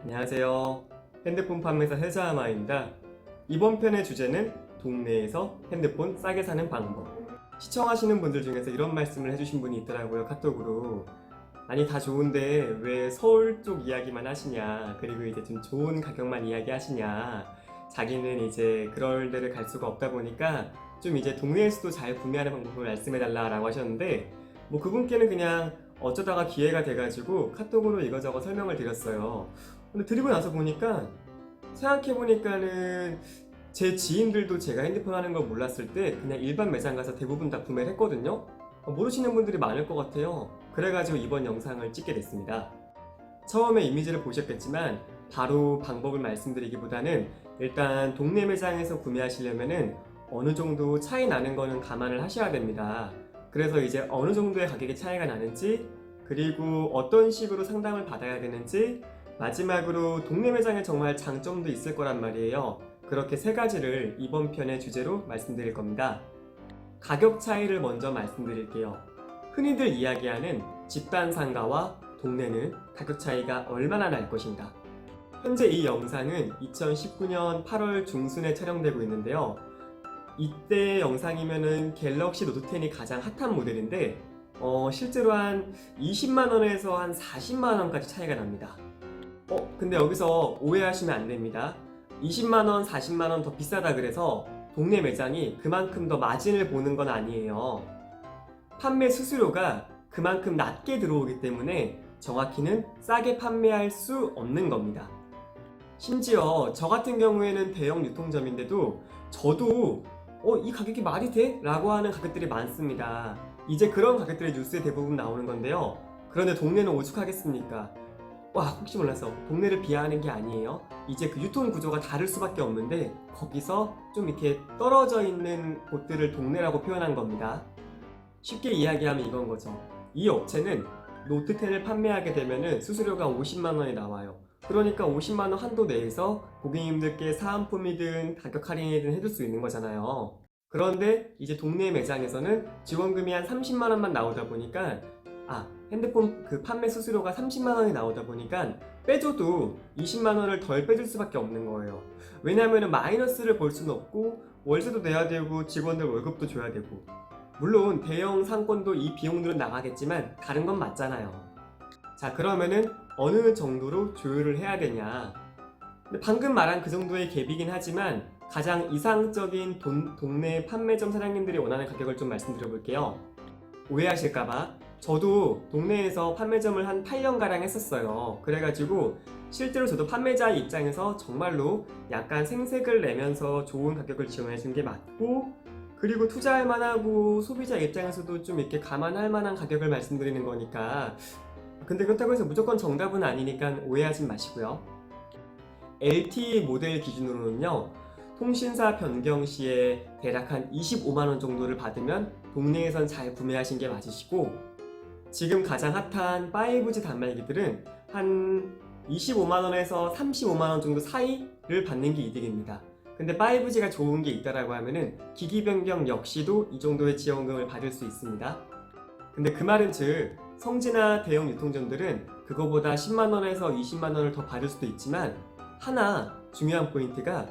안녕하세요. 핸드폰 판매사 세자아마입니다. 이번 편의 주제는 동네에서 핸드폰 싸게 사는 방법. 시청하시는 분들 중에서 이런 말씀을 해주신 분이 있더라고요, 카톡으로. 아니, 다 좋은데 왜 서울 쪽 이야기만 하시냐, 그리고 이제 좀 좋은 가격만 이야기하시냐, 자기는 이제 그럴 데를 갈 수가 없다 보니까 좀 이제 동네에서도 잘 구매하는 방법을 말씀해달라고 하셨는데, 뭐 그분께는 그냥 어쩌다가 기회가 돼가지고 카톡으로 이거저거 설명을 드렸어요. 근데 드리고 나서 보니까, 생각해보니까는 제 지인들도 제가 핸드폰 하는 걸 몰랐을 때 그냥 일반 매장 가서 대부분 다 구매를 했거든요. 모르시는 분들이 많을 것 같아요. 그래가지고 이번 영상을 찍게 됐습니다. 처음에 이미지를 보셨겠지만 바로 방법을 말씀드리기보다는 일단 동네 매장에서 구매하시려면은 어느 정도 차이 나는 거는 감안을 하셔야 됩니다. 그래서 이제 어느 정도의 가격의 차이가 나는지, 그리고 어떤 식으로 상담을 받아야 되는지, 마지막으로 동네 매장에 정말 장점도 있을 거란 말이에요. 그렇게 세 가지를 이번 편의 주제로 말씀드릴 겁니다. 가격 차이를 먼저 말씀드릴게요. 흔히들 이야기하는 집단 상가와 동네는 가격 차이가 얼마나 날 것인가. 현재 이 영상은 2019년 8월 중순에 촬영되고 있는데요. 이때 영상이면은 갤럭시 노트 10이 가장 핫한 모델인데 실제로 한 20만원에서 한 40만원까지 차이가 납니다. 근데 여기서 오해하시면 안 됩니다. 20만원, 40만원 더 비싸다 그래서 동네 매장이 그만큼 더 마진을 보는 건 아니에요. 판매 수수료가 그만큼 낮게 들어오기 때문에 정확히는 싸게 판매할 수 없는 겁니다. 심지어 저 같은 경우에는 대형 유통점인데도 저도 이 가격이 말이 돼? 라고 하는 가격들이 많습니다. 이제 그런 가격들이 뉴스에 대부분 나오는 건데요. 그런데 동네는 오죽하겠습니까? 와, 혹시 몰라서 동네를 비하하는 게 아니에요. 이제 그 유통 구조가 다를 수밖에 없는데 거기서 좀 이렇게 떨어져 있는 곳들을 동네라고 표현한 겁니다. 쉽게 이야기하면 이건 거죠. 이 업체는 노트 10을 판매하게 되면은 수수료가 50만 원이 나와요. 그러니까 50만 원 한도 내에서 고객님들께 사은품이든 가격 할인이든 해줄 수 있는 거잖아요. 그런데 이제 동네 매장에서는 지원금이 한 30만 원만 나오다 보니까 핸드폰 그 판매 수수료가 30만 원이 나오다 보니까 빼줘도 20만 원을 덜 빼줄 수밖에 없는 거예요. 왜냐하면 마이너스를 볼 수는 없고 월세도 내야 되고 직원들 월급도 줘야 되고, 물론 대형 상권도 이 비용들은 나가겠지만 다른 건 맞잖아요. 자, 그러면은 어느 정도로 조율을 해야 되냐. 근데 방금 말한 그 정도의 갭이긴 하지만 가장 이상적인 동네 판매점 사장님들이 원하는 가격을 좀 말씀드려 볼게요. 오해하실까봐 저도 동네에서 판매점을 한 8년가량 했었어요. 그래가지고 실제로 저도 판매자 입장에서 정말로 약간 생색을 내면서 좋은 가격을 지원해 준 게 맞고, 그리고 투자할 만하고 소비자 입장에서도 좀 이렇게 감안할 만한 가격을 말씀드리는 거니까. 근데 그렇다고 해서 무조건 정답은 아니니까 오해하지 마시고요. LTE 모델 기준으로는요, 통신사 변경 시에 대략 한 25만원 정도를 받으면 동네에선 잘 구매하신 게 맞으시고, 지금 가장 핫한 5G 단말기들은 한 25만원에서 35만원 정도 사이를 받는 게 이득입니다. 근데 5G가 좋은 게 있다라고 하면은 기기 변경 역시도 이 정도의 지원금을 받을 수 있습니다. 근데 그 말은 즉, 성지나 대형 유통점들은 그거보다 10만원에서 20만원을 더 받을 수도 있지만, 하나 중요한 포인트가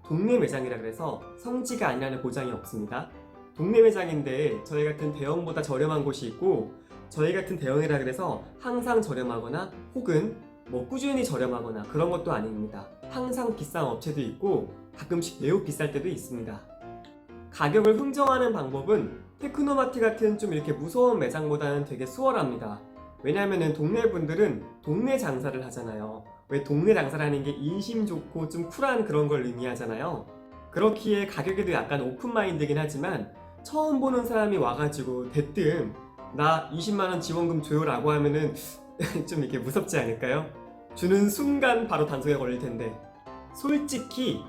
동네 매장이라 그래서 성지가 아니라는 보장이 없습니다. 동네 매장인데 저희 같은 대형보다 저렴한 곳이 있고, 저희 같은 대형이라 그래서 항상 저렴하거나 혹은 뭐 꾸준히 저렴하거나 그런 것도 아닙니다. 항상 비싼 업체도 있고 가끔씩 매우 비쌀 때도 있습니다. 가격을 흥정하는 방법은 테크노마트 같은 좀 이렇게 무서운 매장보다는 되게 수월합니다. 왜냐면은 동네 분들은 동네 장사를 하잖아요. 왜 동네 장사라는 게 인심 좋고 좀 쿨한 그런 걸 의미하잖아요. 그렇기에 가격에도 약간 오픈마인드긴 하지만 처음 보는 사람이 와가지고 대뜸 나 20만원 지원금 줘요 라고 하면은 좀 이렇게 무섭지 않을까요? 주는 순간 바로 단속에 걸릴 텐데, 솔직히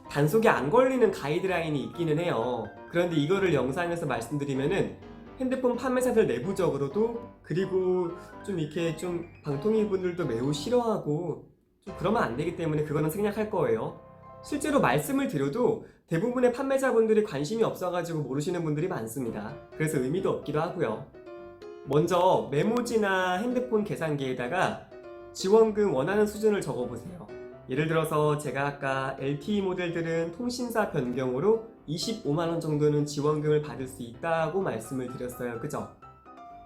단속에 안 걸리는 가이드라인이 있기는 해요. 그런데 이거를 영상에서 말씀드리면은 핸드폰 판매사들 내부적으로도, 그리고 좀 이렇게 좀 방통위 분들도 매우 싫어하고 좀 그러면 안 되기 때문에 그거는 생략할 거예요. 실제로 말씀을 드려도 대부분의 판매자분들이 관심이 없어가지고 모르시는 분들이 많습니다. 그래서 의미도 없기도 하고요. 먼저 메모지나 핸드폰 계산기에다가 지원금 원하는 수준을 적어보세요. 예를 들어서 제가 아까 LTE 모델들은 통신사 변경으로 25만원 정도는 지원금을 받을 수 있다고 말씀을 드렸어요. 그죠?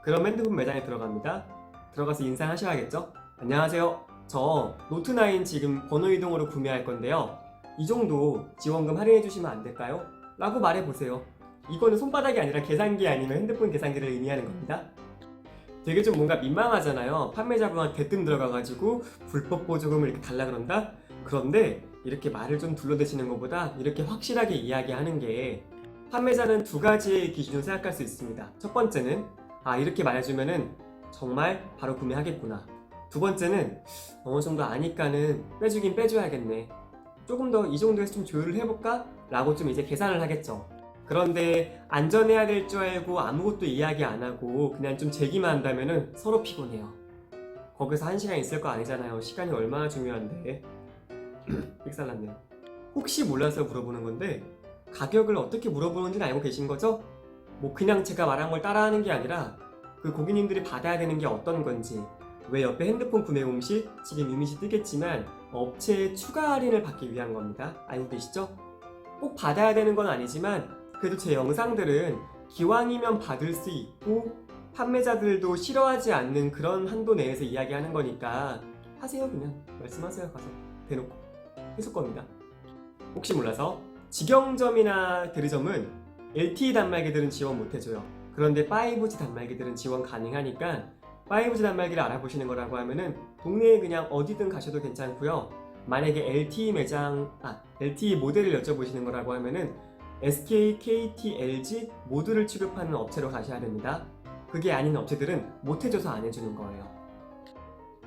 그럼 핸드폰 매장에 들어갑니다. 들어가서 인사하셔야겠죠? 안녕하세요. 저 노트9 지금 번호 이동으로 구매할 건데요. 이 정도 지원금 할인해 주시면 안 될까요? 라고 말해보세요. 이거는 손바닥이 아니라 계산기 아니면 핸드폰 계산기를 의미하는 겁니다. 되게 좀 뭔가 민망하잖아요. 판매자분한테 대뜸 들어가가지고 불법 보조금을 이렇게 달라 그런다? 그런데 이렇게 말을 좀 둘러대시는 것보다 이렇게 확실하게 이야기하는 게 판매자는 두 가지의 기준을 생각할 수 있습니다. 첫 번째는 이렇게 말해주면은 정말 바로 구매하겠구나. 두 번째는 어느 정도 아니까는 빼주긴 빼줘야겠네. 조금 더 이 정도에서 좀 조율을 해볼까? 라고 좀 이제 계산을 하겠죠. 그런데 안전해야 될 줄 알고 아무것도 이야기 안 하고 그냥 좀 제기만 한다면은 서로 피곤해요. 거기서 1시간 있을 거 아니잖아요. 시간이 얼마나 중요한데. 삑살났네요. 혹시 몰라서 물어보는 건데 가격을 어떻게 물어보는지는 알고 계신 거죠? 뭐 그냥 제가 말한 걸 따라하는 게 아니라 그 고객님들이 받아야 되는 게 어떤 건지, 왜 옆에 핸드폰 구매 공시 지금 이미지 뜨겠지만 업체에 추가 할인을 받기 위한 겁니다. 알고 계시죠? 꼭 받아야 되는 건 아니지만 그래도 제 영상들은 기왕이면 받을 수 있고 판매자들도 싫어하지 않는 그런 한도 내에서 이야기하는 거니까 하세요. 그냥 말씀하세요. 가서 대놓고 해줄 겁니다. 혹시 몰라서 직영점이나 대리점은 LTE 단말기들은 지원 못해줘요. 그런데 5G 단말기들은 지원 가능하니까 5G 단말기를 알아보시는 거라고 하면은 동네에 그냥 어디든 가셔도 괜찮고요. 만약에 LTE 모델을 여쭤보시는 거라고 하면은 SK, KT, LG 모두를 취급하는 업체로 가셔야 됩니다. 그게 아닌 업체들은 못해줘서 안 해주는 거예요.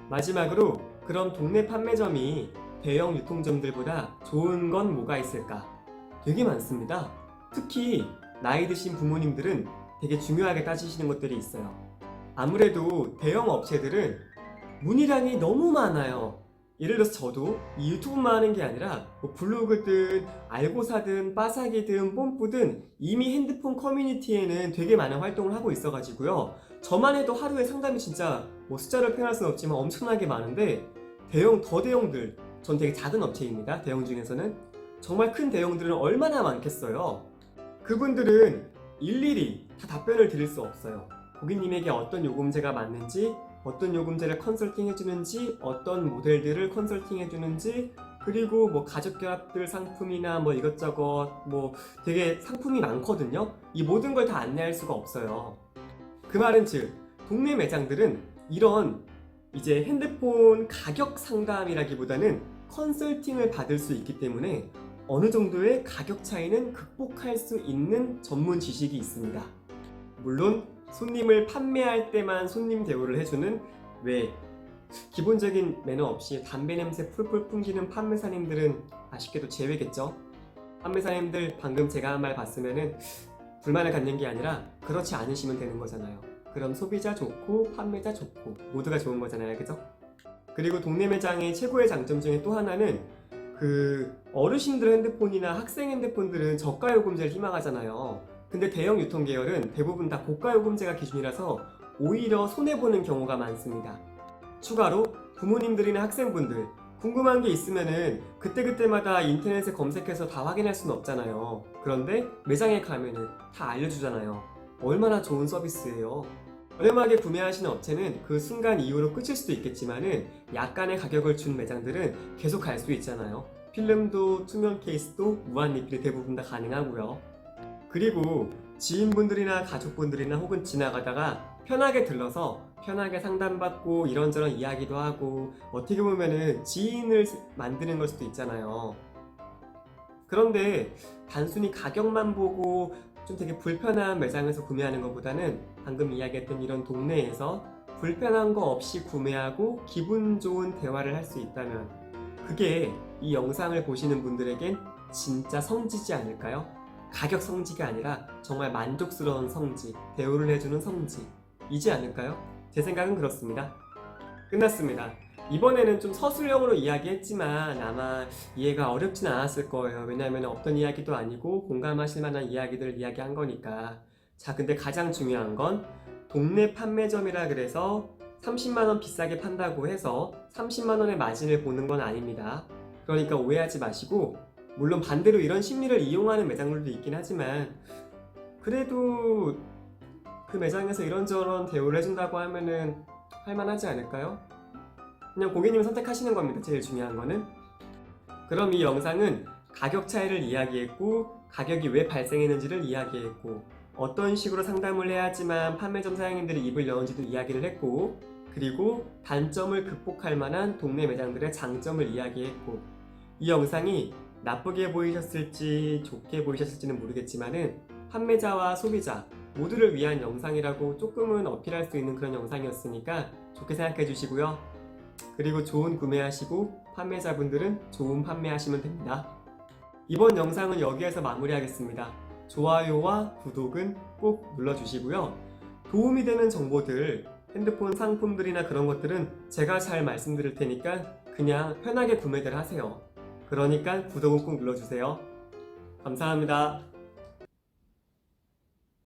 마지막으로 그럼 동네 판매점이 대형 유통점들보다 좋은 건 뭐가 있을까? 되게 많습니다. 특히 나이 드신 부모님들은 되게 중요하게 따지시는 것들이 있어요. 아무래도 대형 업체들은 문의량이 너무 많아요. 예를 들어서 저도 이 유튜브만 하는 게 아니라 뭐 블로그든 알고사든 빠사기든 뽐뿌든 이미 핸드폰 커뮤니티에는 되게 많은 활동을 하고 있어가지고요. 저만 해도 하루에 상담이 진짜 뭐 숫자를 표현할 수는 없지만 엄청나게 많은데 더 대형들, 전 되게 작은 업체입니다. 대형 중에서는 정말 큰 대형들은 얼마나 많겠어요. 그분들은 일일이 다 답변을 드릴 수 없어요. 고객님에게 어떤 요금제가 맞는지, 어떤 요금제를 컨설팅 해주는지, 어떤 모델들을 컨설팅 해주는지, 그리고 뭐 가족결합들 상품이나 뭐 이것저것 뭐 되게 상품이 많거든요. 이 모든 걸 다 안내할 수가 없어요. 그 말은 즉 동네 매장들은 이런 이제 핸드폰 가격 상담이라기보다는 컨설팅을 받을 수 있기 때문에 어느 정도의 가격 차이는 극복할 수 있는 전문 지식이 있습니다. 물론 손님을 판매할 때만 손님 대우를 해주는 왜 기본적인 매너 없이 담배 냄새 풀풀 풍기는 판매사님들은 아쉽게도 제외겠죠. 판매사님들 방금 제가 한 말 봤으면은 불만을 갖는 게 아니라 그렇지 않으시면 되는 거잖아요. 그럼 소비자 좋고 판매자 좋고 모두가 좋은 거잖아요. 그죠? 그리고 동네 매장의 최고의 장점 중에 또 하나는 그 어르신들 핸드폰이나 학생 핸드폰들은 저가 요금제를 희망하잖아요. 근데 대형 유통 계열은 대부분 다 고가 요금제가 기준이라서 오히려 손해보는 경우가 많습니다. 추가로 부모님들이나 학생분들 궁금한 게 있으면은 그때그때마다 인터넷에 검색해서 다 확인할 수는 없잖아요. 그런데 매장에 가면은 다 알려주잖아요. 얼마나 좋은 서비스예요. 저렴하게 구매하시는 업체는 그 순간 이후로 끝일 수도 있겠지만은 약간의 가격을 준 매장들은 계속 갈 수 있잖아요. 필름도 투명 케이스도 무한 리필이 대부분 다 가능하고요. 그리고 지인분들이나 가족분들이나 혹은 지나가다가 편하게 들러서 편하게 상담받고 이런저런 이야기도 하고 어떻게 보면은 지인을 만드는 걸 수도 있잖아요. 그런데 단순히 가격만 보고 좀 되게 불편한 매장에서 구매하는 것보다는 방금 이야기했던 이런 동네에서 불편한 거 없이 구매하고 기분 좋은 대화를 할 수 있다면 그게 이 영상을 보시는 분들에겐 진짜 성지지 않을까요? 가격 성지가 아니라 정말 만족스러운 성지, 대우를 해주는 성지이지 않을까요? 제 생각은 그렇습니다. 끝났습니다. 이번에는 좀 서술형으로 이야기했지만 아마 이해가 어렵진 않았을 거예요. 왜냐하면 없던 이야기도 아니고 공감하실 만한 이야기들을 이야기한 거니까. 자, 근데 가장 중요한 건 동네 판매점이라 그래서 30만원 비싸게 판다고 해서 30만원의 마진을 보는 건 아닙니다. 그러니까 오해하지 마시고, 물론 반대로 이런 심리를 이용하는 매장들도 있긴 하지만 그래도 그 매장에서 이런저런 대우를 해준다고 하면은 할만하지 않을까요? 그냥 고객님이 선택하시는 겁니다. 제일 중요한 거는. 그럼 이 영상은 가격 차이를 이야기했고, 가격이 왜 발생했는지를 이야기했고, 어떤 식으로 상담을 해야지만 판매점 사장님들이 입을 여는지도 이야기를 했고, 그리고 단점을 극복할 만한 동네 매장들의 장점을 이야기했고, 이 영상이 나쁘게 보이셨을지 좋게 보이셨을지는 모르겠지만은 판매자와 소비자 모두를 위한 영상이라고 조금은 어필할 수 있는 그런 영상이었으니까 좋게 생각해 주시고요. 그리고 좋은 구매하시고 판매자분들은 좋은 판매하시면 됩니다. 이번 영상은 여기에서 마무리하겠습니다. 좋아요와 구독은 꼭 눌러주시고요. 도움이 되는 정보들, 핸드폰 상품들이나 그런 것들은 제가 잘 말씀드릴 테니까 그냥 편하게 구매들 하세요. 그러니까 구독은 꼭 눌러주세요. 감사합니다.